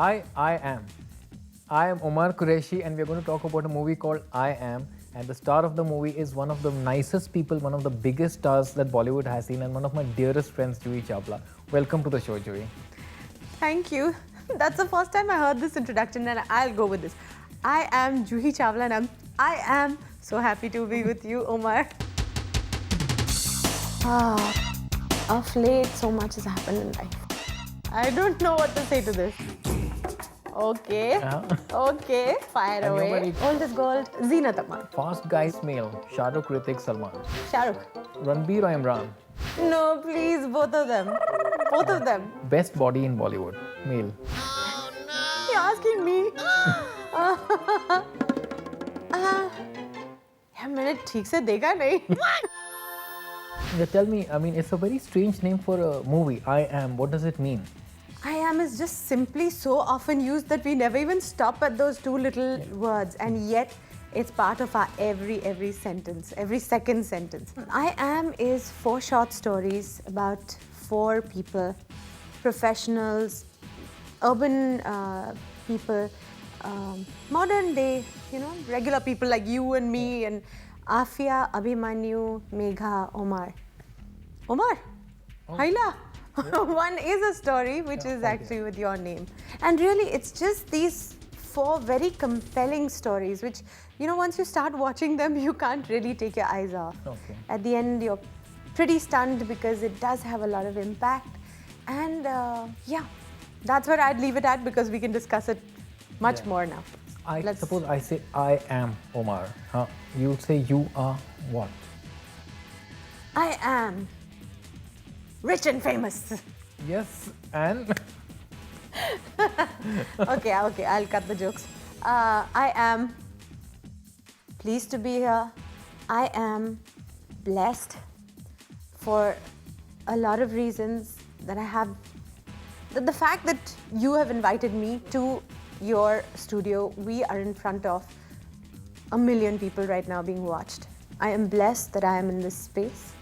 Hi, I am. I am Omar Qureshi, and we're going to talk about a movie called I Am. And the star of the movie is one of the nicest people, one of the biggest stars that Bollywood has seen, and one of my dearest friends, Juhi Chawla. Welcome to the show, Juhi. Thank you. That's the first time I heard this introduction, and I'll go with this. I am Juhi Chawla, and I am so happy to be with you, Omar. Of late, so much has happened in life. I don't know what to say to this. Okay. Okay. Fire And you're away. very- Old is gold. Zeenat Aman. Fast guys male, Shahrukh, Hrithik, Salman. Shahrukh. Ranbir or Imran? No, please, both of them. Both of them. Best body in Bollywood, male. You're asking me. यार मैंने ठीक से देखा नहीं. Yeah, tell me, I mean, it's a very strange name for a movie, I Am. What does it mean? I am is just simply so often used that we never even stop at those two little words, and yet it's part of our every sentence, every second sentence. I am is 4 short stories about 4 people, professionals, urban people, modern day, regular people like you and me, and Afia, Abhimanyu, Megha, Omar. Omar? Haila? One is a story which is actually with your name. And really, it's just these 4 very compelling stories which, once you start watching them, you can't really take your eyes off. Okay. At the end, you're pretty stunned because it does have a lot of impact. And yeah, that's where I'd leave it at because we can discuss it much more now. Suppose I say I am Omar. Huh? You say you are what? I am rich and famous. Yes, and Okay, I'll cut the jokes. I am pleased to be here. I am blessed for a lot of reasons that I have. The fact that you have invited me to your studio, we are in front of 1 million people right now being watched. I am blessed that I am in this space.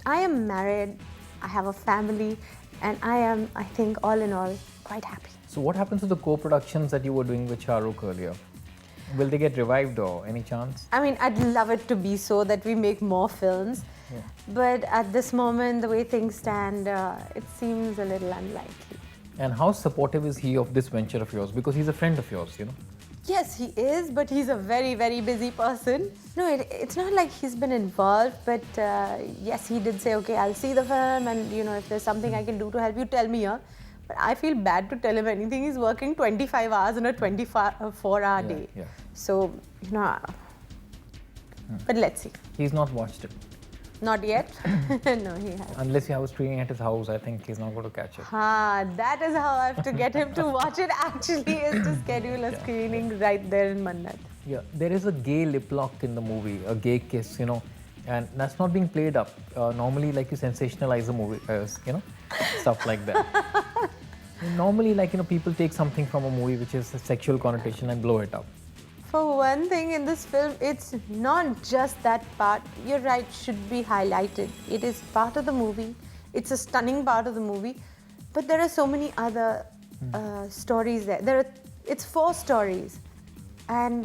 I am married, I have a family, and I am, I think, all in all, quite happy. so what happens to the co-productions that you were doing with Shahrukh earlier? Will they get revived or any chance? I mean, I'd love it to be so that we make more films, but at this moment, the way things stand, it seems a little unlikely. And how supportive is he of this venture of yours? Because he's a friend of yours, Yes, he is, but he's a very, very busy person. No, it's not like he's been involved, but yes, he did say, okay, I'll see the film, and if there's something I can do to help you, tell me here. But I feel bad to tell him anything. He's working 25 hours in a 24-hour day. Yeah. So, but let's see. He's not watched it. Not yet. No, he hasn't. Unless you have a screening at his house, I think he's not going to catch it. That is how I have to get him to watch it actually, is to schedule a screening right there in Mannat. Yeah, there is a gay lip lock in the movie, a gay kiss, and that's not being played up. Normally, like you sensationalize a movie, stuff like that. Normally, people take something from a movie which is a sexual connotation and blow it up. For one thing, in this film, it's not just that part. You're right, should be highlighted. It is part of the movie. It's a stunning part of the movie. But there are so many other stories there. It's 4 stories. And,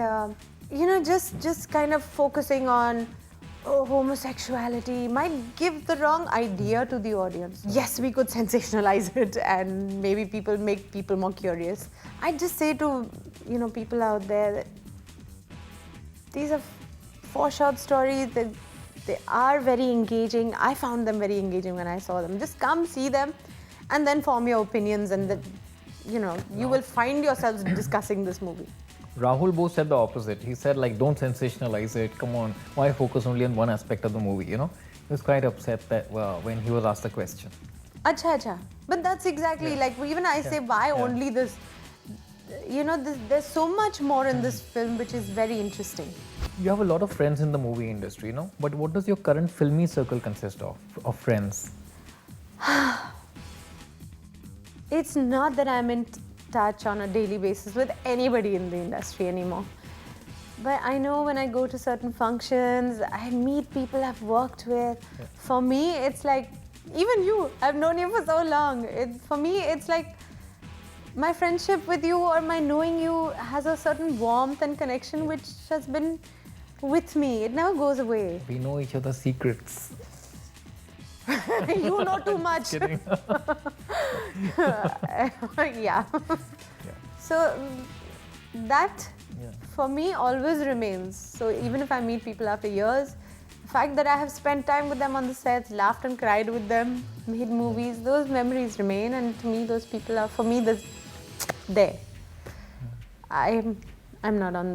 just kind of focusing on homosexuality might give the wrong idea to the audience. Yes, we could sensationalize it and maybe make people more curious. I'd just say to, people out there that these are 4 short stories. They are very engaging. I found them very engaging when I saw them. Just come see them and then form your opinions, and you will find yourselves discussing this movie. Rahul Bose said the opposite. He said, don't sensationalize it. Come on, why focus only on one aspect of the movie, He was quite upset that when he was asked the question. Acha. But that's exactly like, even I say, why only this? There's so much more in this film which is very interesting. You have a lot of friends in the movie industry, But what does your current filmy circle consist of friends? It's not that I'm in touch on a daily basis with anybody in the industry anymore. But I know when I go to certain functions, I meet people I've worked with. Yeah. For me, it's like, even you, I've known you for so long. For me, it's like my friendship with you or my knowing you has a certain warmth and connection which has been with me. It never goes away. We know each other's secrets. You know too much. Kidding. Yeah. So that Yeah. for me always remains. So even if I meet people after years, the fact that I have spent time with them on the sets, laughed and cried with them, made movies, those memories remain, and to me those people are, for me, there. I'm not on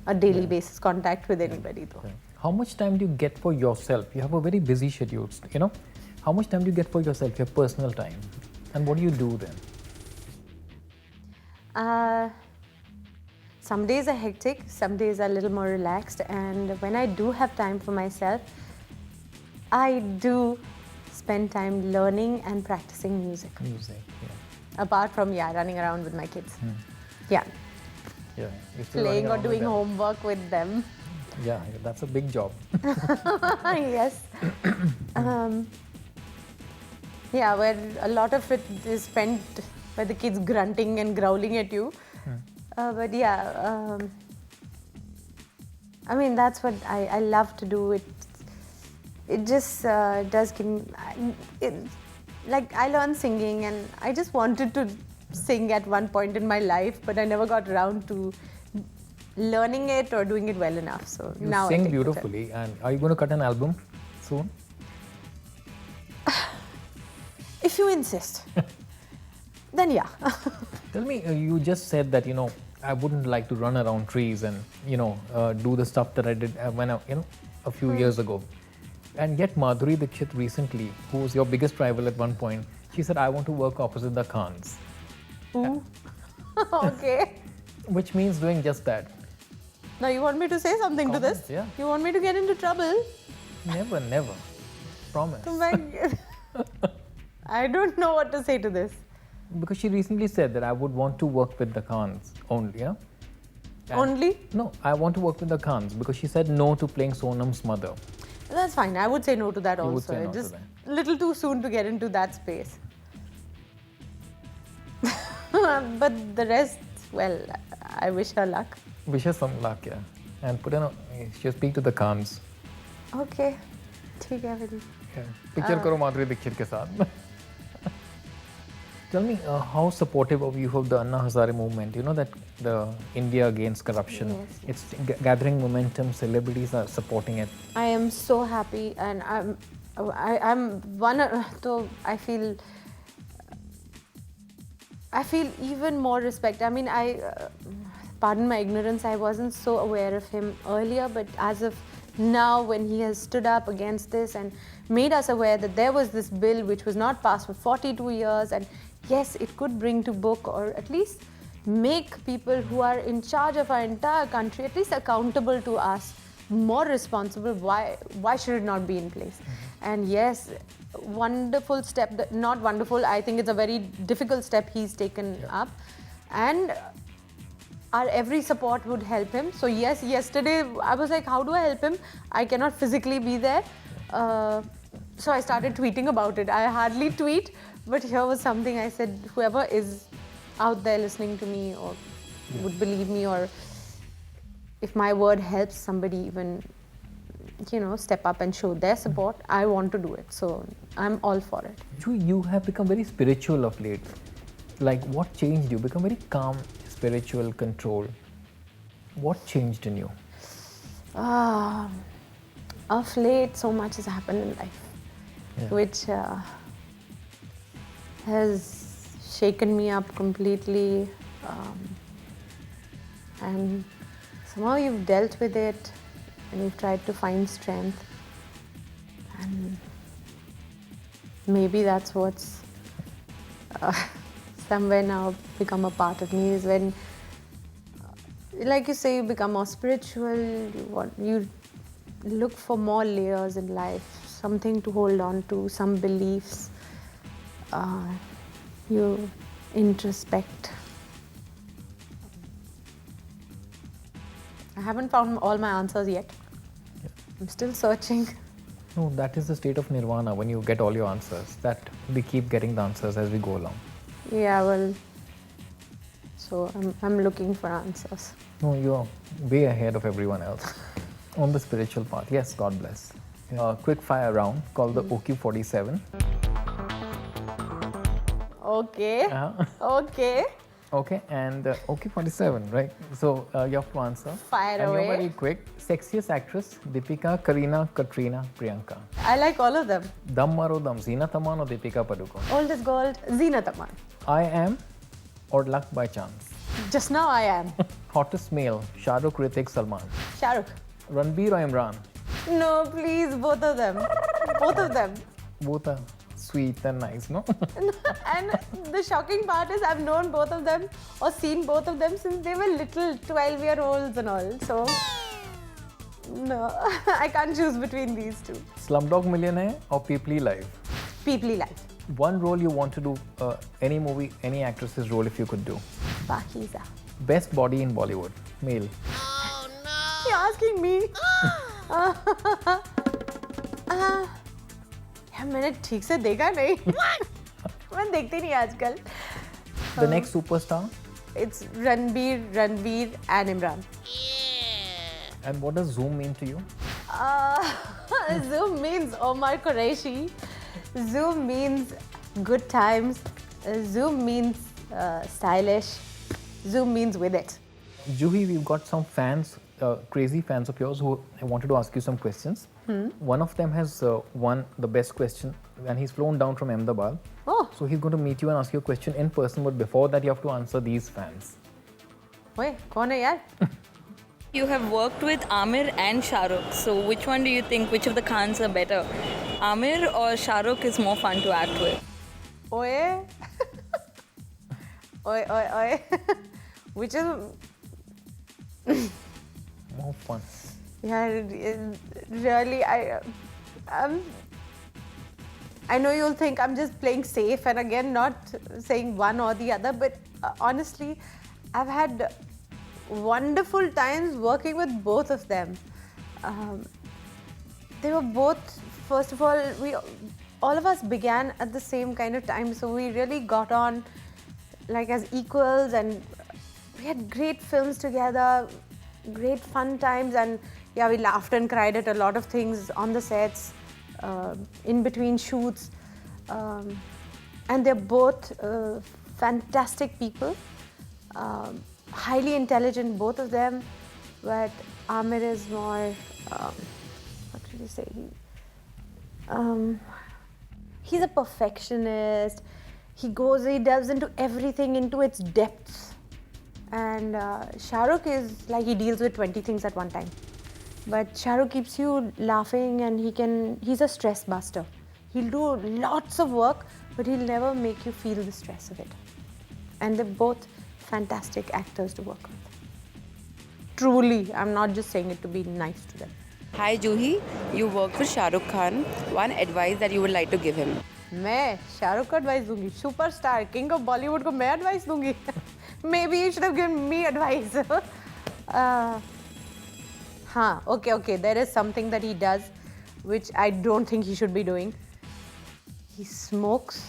a daily basis contact with anybody though. How much time do you get for yourself? You have a very busy schedule, you know. How much time do you get for yourself, your personal time? And what do you do then? Some days are hectic, some days are a little more relaxed, and when I do have time for myself, I do spend time learning and practicing music. Music, yeah. Apart from, running around with my kids. Yeah, Yeah. You're still playing running or around with doing them. homework with them. Yeah, that's a big job. Yes. Where a lot of it is spent by the kids grunting and growling at you. But I mean, that's what I love to do. It just does give me, like I learned singing and I just wanted to sing at one point in my life, but I never got around to learning it or doing it well enough. So You now I sing take the time. beautifully. And are you going to cut an album soon? If you insist, then yeah. Tell me, you just said that, you know, I wouldn't like to run around trees and, you know, do the stuff that I did when I, you know, a few years ago. And yet Madhuri Dixit recently, who was your biggest rival at one point, she said, I want to work opposite the Khans. Ooh. Okay. Which means doing just that. Now you want me to say something to this? Yeah. You want me to get into trouble? Never, never. Promise. So I don't know what to say to this. Because she recently said that I would want to work with the Khans only, yeah? And Only? No, I want to work with the Khans because she said no to playing Sonam's mother. That's fine. I would say no to that You would also. say no to Just that. a little too soon to get into that space. But the rest, well, I wish her luck. Wish her some luck, yeah. And put in she'll speak to the Khans. Okay. ठीक है फिर. Yeah. Picture karo Madhuri Dixit ke saath. Tell me, how supportive of you of the Anna Hazare movement? You know that the India Against Corruption, Yes. it's gathering momentum, celebrities are supporting it. I am so happy, and I'm one. So I feel even more respect. I mean, pardon my ignorance, I wasn't so aware of him earlier, but as of now, when he has stood up against this and made us aware that there was this bill which was not passed for 42 years, and yes, it could bring to book or at least make people who are in charge of our entire country at least accountable to us, more responsible. Why should it not be in place? And yes, wonderful step, not wonderful, I think it's a very difficult step he's taken up, and our every support would help him. So yes, yesterday I was like, how do I help him? I cannot physically be there. So I started tweeting about it. I hardly tweet, but here was something I said, whoever is out there listening to me or would believe me, or if my word helps somebody even, you know, step up and show their support, I want to do it. So I'm all for it. You have become very spiritual of late. Like, what changed you? Become very calm, spiritual, control. What changed in you? Of late, so much has happened in life, which has shaken me up completely. And somehow you've dealt with it and you've tried to find strength. And maybe that's what's somewhere now become a part of me, is when, like you say, you become more spiritual, you look for more layers in life, something to hold on to, some beliefs, you introspect. I haven't found all my answers yet. I'm still searching. No, that is the state of nirvana, when you get all your answers. That we keep getting the answers as we go along. Yeah, well, So I'm looking for answers. No, you're way ahead of everyone else on the spiritual path. Yes, God bless. Quickfire round called the OQ47. Okay. Okay. Okay, and OQ47, right? So you have to answer. Fire and away. You're very quick. Sexiest actress: Deepika, Kareena, Katrina, Priyanka. I like all of them. Dam Maro Dam, Zeenat Aman or Deepika Padukone? Old is gold. Zeenat Aman. I Am or Luck by Chance? Just now I am. Hottest male: Shahrukh, Hrithik, Salman. Shahrukh. Ranbir or Imran? No, please, both of them. Both of them. Both are sweet and nice, no? And the shocking part is I've known both of them or seen both of them since they were little 12-year-olds and all. So, no, I can't choose between these two. Slumdog Millionaire or Peoply Live? Peoply Life. One role you want to do, any movie, any actress's role if you could do. Pakiza. Best body in Bollywood, male. You're asking me? यार मैंने ठीक से देखा नहीं. मैं देखती नहीं आजकल. The next superstar? It's Ranbir and Imran. And what does Zoom mean to you? Zoom means Omar Qureshi. Zoom means good times. Zoom means stylish. Zoom means with it. Juhi, we've got some fans, crazy fans of yours who wanted to ask you some questions. One of them has won the best question and he's flown down from Ahmedabad. Oh, So he's going to meet you and ask you a question in person, but before that you have to answer these fans. wait, कौन है यार? You have worked with Amir and Shahrukh, so which one do you think, which of the Khans are better? Amir or Shahrukh is more fun to act with? Oye. Oye. Which is... More fun. Yeah, really, I know you'll think I'm just playing safe and again not saying one or the other, but honestly, I've had wonderful times working with both of them. They were both, first of all, all of us began at the same kind of time, so we really got on like as equals and we had great films together, great fun times, and yeah, we laughed and cried at a lot of things on the sets, in between shoots. And they're both fantastic people, highly intelligent, both of them. But Amir is more, what did you say? He's a perfectionist. He delves into everything, into its depths. And Shahrukh is like he deals with 20 things at one time. But Shahrukh keeps you laughing and he's a stress buster. He'll do lots of work, but he'll never make you feel the stress of it. And they're both fantastic actors to work with. Truly, I'm not just saying it to be nice to them. Hi Juhi, you worked with Shahrukh Khan. One advice that you would like to give him? मैं शाहरुख को advice दूंगी. Superstar king of Bollywood को मैं advice दूंगी. Maybe you should have given me advice. Okay. There is something that he does which I don't think he should be doing. He smokes,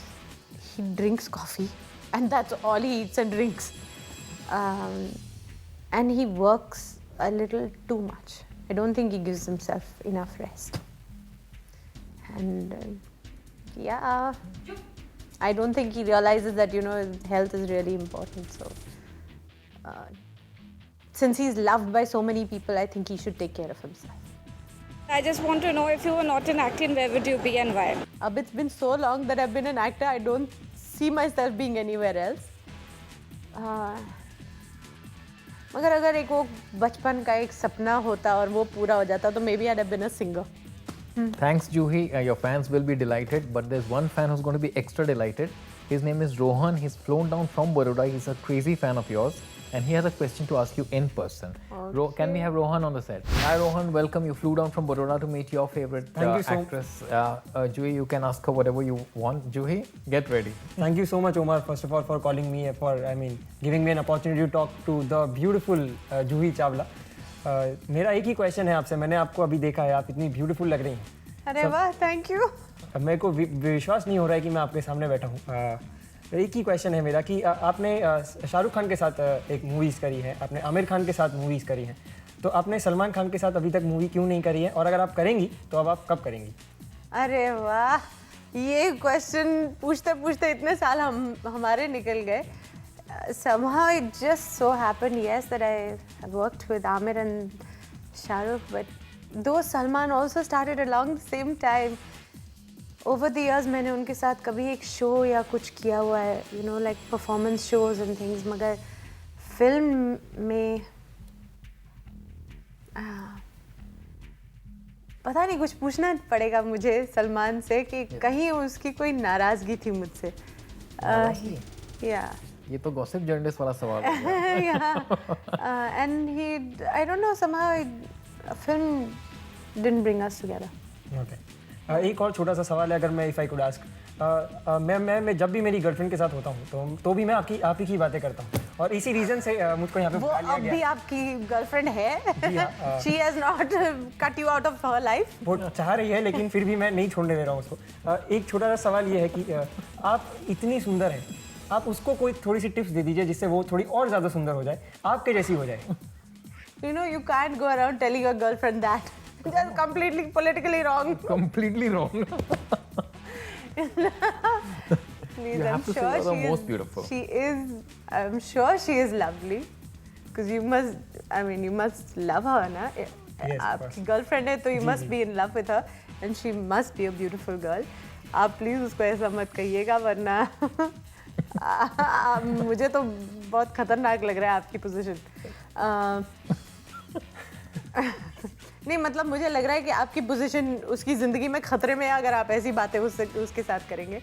he drinks coffee, and that's all he eats and drinks. And he works a little too much. I don't think he gives himself enough rest. And I don't think he realizes that, health is really important. So, since he's loved by so many people, I think he should take care of himself. I just want to know, if you were not in acting, where would you be and why? It's been so long that I've been an actor, I don't see myself being anywhere else. मगर अगर एक वो बचपन का एक सपना होता और वो पूरा हो जाता तो maybe I'd have been a singer. Thanks, Juhi. Your fans will be delighted, but there's one fan who's going to be extra delighted. His name is Rohan. He's flown down from Baroda. He's a crazy fan of yours, and he has a question to ask you in person. Okay. Can we have Rohan on the set? Hi, Rohan. Welcome. You flew down from Baroda to meet your favorite actress. Juhi, you can ask her whatever you want. Juhi, get ready. Thank you so much, Omar, first of all, for calling me, giving me an opportunity to talk to the beautiful Juhi Chawla. मेरा एक ही question है आपसे. मैंने आपको अभी देखा है, आप इतनी ब्यूटीफुल लग रही हैं. अरे वाह, थैंक यू. अब मेरे को विश्वास नहीं हो रहा है कि मैं आपके सामने बैठा हूँ. एक ही क्वेश्चन है मेरा कि आपने शाहरुख खान के साथ एक मूवीज़ करी है, आपने आमिर खान के साथ मूवीज़ करी हैं, तो आपने सलमान खान के साथ अभी तक मूवी क्यों नहीं करी है, और अगर आप करेंगी तो अब आप कब करेंगी? अरे वाह, ये क्वेश्चन पूछते पूछते इतने साल हमारे निकल गए. Somehow it just so happened, yes, that I worked with Amir and Shahrukh, but though Salman also started along the same time, over the years मैंने उनके साथ कभी एक शो या कुछ किया हुआ है, you know, like performance shows and things, मगर फिल्म में पता नहीं, कुछ पूछना पड़ेगा मुझे सलमान से कि कहीं उसकी कोई नाराज़गी थी मुझसे. या ये तो गॉसिप जर्नलिस्ट वाला सवाल है. and I don't know, somehow film didn't bring us together. Okay. एक और छोटा सा सवाल है, अगर मैं इफ़ आई कुड आस्क, मैं जब भी मेरी गर्लफ्रेंड के साथ होता हूँ तो भी मैं आप ही की बातें करता हूँ, और इसी रीज़न से मुझको यहाँ पे वो बुला लिया अब गया. भी आपकी गर्लफ्रेंड है? जी हाँ, She has not cut you out of her life. वो चाह रही है, लेकिन फिर भी मैं नहीं छोड़ने दे रहा हूँ उसको. एक छोटा सा सवाल ये है कि आप इतनी सुंदर हैं, आप उसको कोई थोड़ी सी टिप्स दे दीजिए जिससे वो थोड़ी और ज़्यादा सुंदर हो जाए, आपके जैसी हो जाए. You know, you can't go around telling your girlfriend that. That's completely politically wrong. Completely wrong. Please, You have to say you're the most beautiful. She is. I'm sure she is lovely. Because you must. I mean, you must love her, na? of आपकी course. Girlfriend है तो you must be in love with her, and she must be a beautiful girl. आप please उसको ऐसा मत कहिएगा, वरना मुझे तो बहुत खतरनाक लग रहा है आपकी पोजीशन. नहीं, मतलब मुझे लग रहा है कि आपकी पोजीशन उसकी ज़िंदगी में खतरे में है अगर आप ऐसी बातें उसके साथ करेंगे.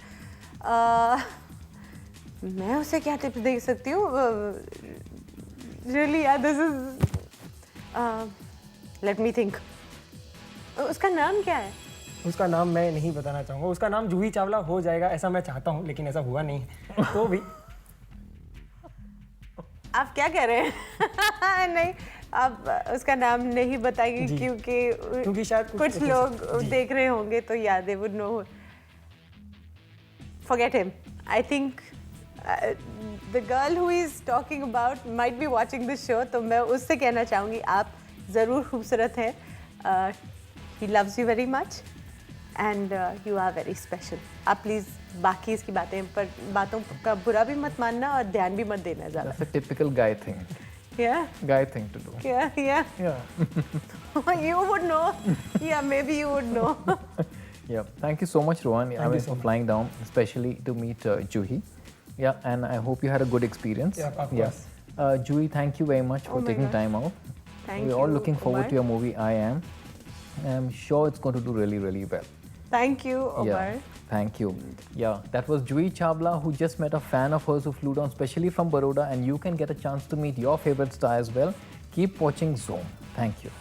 मैं उसे क्या टिप्स दे सकती हूँ? Really, this is, let me think. उसका नाम क्या है? उसका नाम मैं नहीं बताना चाहूँगा. उसका नाम जूही चावला हो जाएगा ऐसा मैं चाहता हूँ, लेकिन ऐसा हुआ नहीं है. तो भी आप क्या कह रहे हैं? नहीं, आप उसका नाम नहीं बताएंगे क्योंकि शायद कुछ लोग देख रहे होंगे तो या they would know. Forget him. I think the girl who he is talking about might be watching this show, तो मैं उससे कहना चाहूँगी आप ज़रूर खूबसूरत हैं. He loves you very much and you are very special. आप प्लीज़ बाकी इसकी बातों का बुरा भी मत मानना और ध्यान भी मत देना ज़्यादा. That's a typical guy thing. Yeah. Guy thing to do. Yeah. You would know. Yeah, maybe you would know. Yeah. Thank you so much, Rohan. I was flying down, especially to meet Juhi. Yeah, and I hope you had a good experience. Yeah, of course. Juhi, thank you very much for taking time out. Thank We're you. all looking forward Omar. to your movie, I Am. I'm sure it's going to do really, really well. Thank you, Omar. Yeah, thank you. Yeah, that was Juhi Chawla, who just met a fan of hers who flew down specially from Baroda, and you can get a chance to meet your favorite star as well. Keep watching Zoom. Thank you.